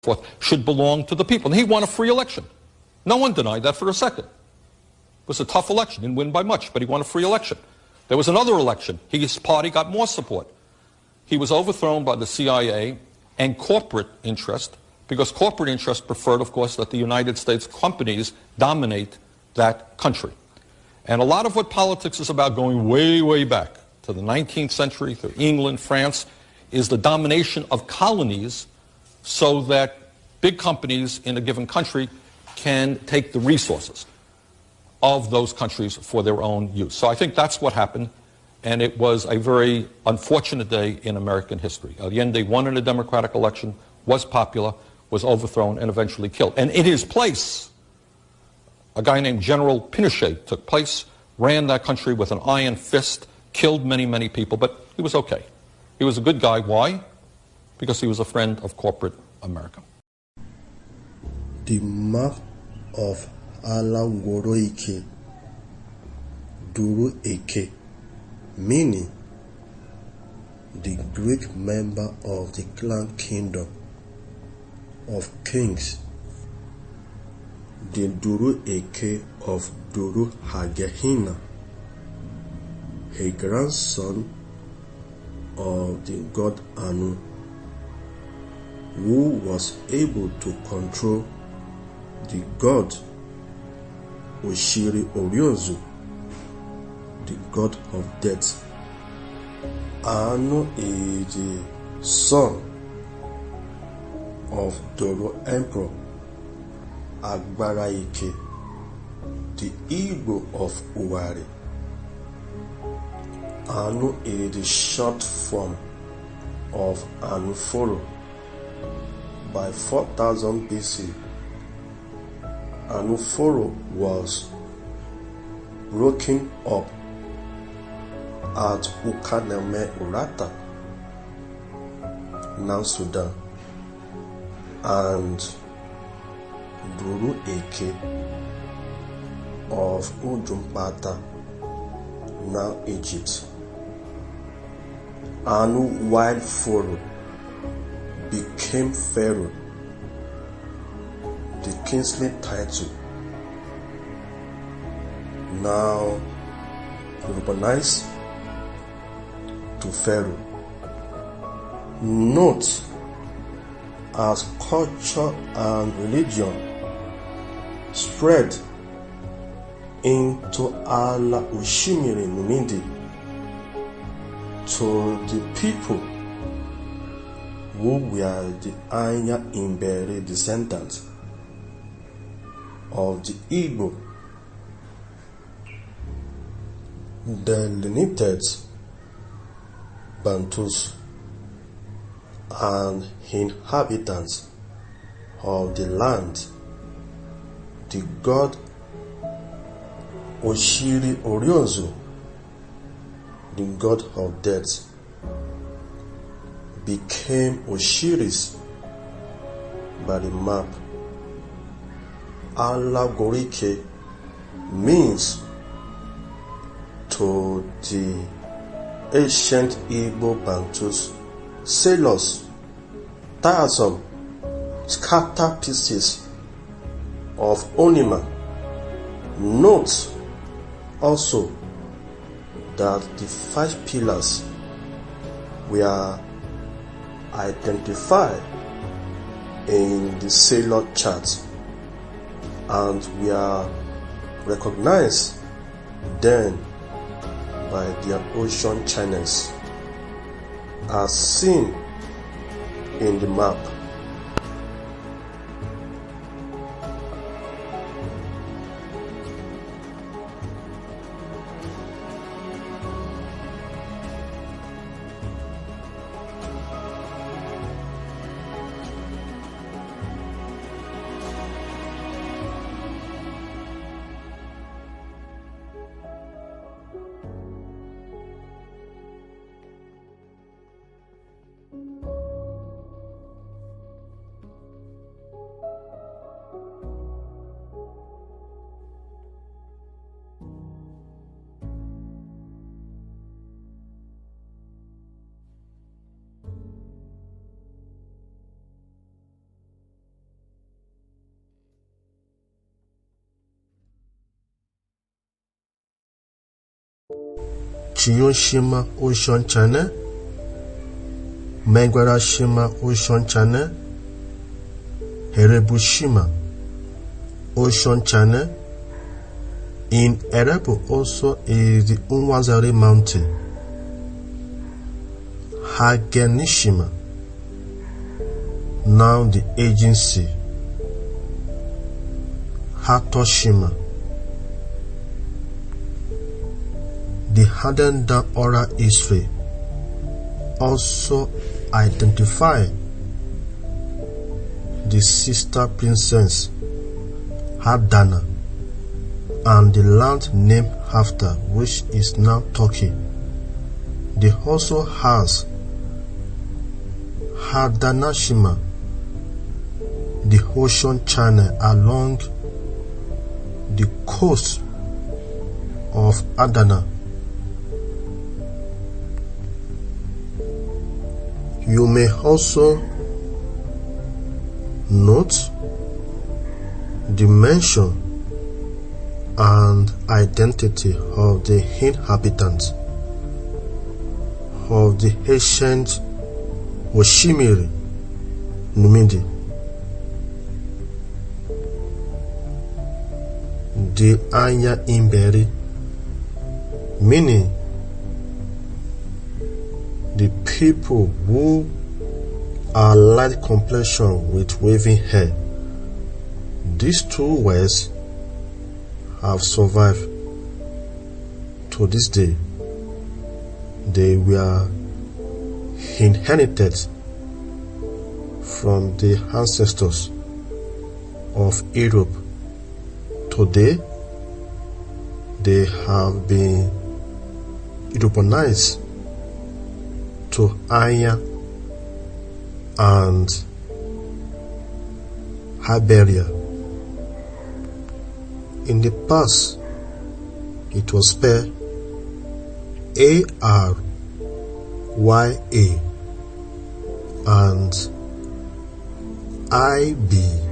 forth, should belong to the people. And he won a free election. No one denied that for a second. It was a tough election. Didn't win by much, but he won a free election. There was another election. His party got more support. He was overthrown by the CIA and corporate interest, because corporate interest preferred, of course, that the United States companies dominate that country. And a lot of what politics is about, going way, way back to the 19th century, through England, France, is the domination of colonies so that big companies in a given country can take the resources of those countries for their own use. So I think that's what happened, and it was a very unfortunate day in American history. Allende won in a democratic election, was popular, was overthrown, and eventually killed. And in his place, a guy named General Pinochet took place, ran that country with an iron fist, killed many, many people, but he was okay. He was a good guy. Why? Because he was a friend of corporate America. The map of Alagworike Greece, meaning the Greek member of the clan kingdom of kings, the Duru Eke of Duru Hagehina, a grandson of the god Anu, who was able to control the god Oshiri Oriozu, the god of death. Anu is the son of Doro Emperor Alagworike, the Igbo of Uwari. Anu is the short form of Anuforo. By 4000 BC, Anuforo was broken up at Ukaneme Urata, now Sudan, and Duru Eke of Ujumpata, now Egypt. Anu Wild Pharaoh became Pharaoh, the kingly title, now urbanized to Pharaoh. Note, as culture and religion spread into Ala Ushimiri Numindi, to the people who were the Anya Imbere descendants of the Igbo, the limited Bantus and inhabitants of the land, the god Oshiri Oriozu, the god of death, became Osiris by the map. Alagworike means to the ancient Igbo Bantus, sailors, tiresome, scattered pieces of Onima. Note also that the 5 pillars were identified in the sailor chart and were recognized then by their ocean channels as seen in the map. Chiyoshima Ocean Channel, Megwarashima Ocean Channel, Erebushima Ocean Channel. In Erebu also is the Unwazari Mountain, Hagenishima, now the agency, Hatoshima. The hardened down oral history also identify the sister princess Hadana and the land named after, which is now Turkey. They also has Hadanashima, the ocean channel along the coast of Adana. You may also note the mention and identity of the inhabitants of the ancient Oshimiri Numidi. The Anya Imberi, meaning the people who are light complexion with waving hair. These two words have survived to this day. They were inherited from the ancestors of Europe. Today, they have been Europeanized to Aya and Iberia. In the past, it was spelled Arya and Iberi.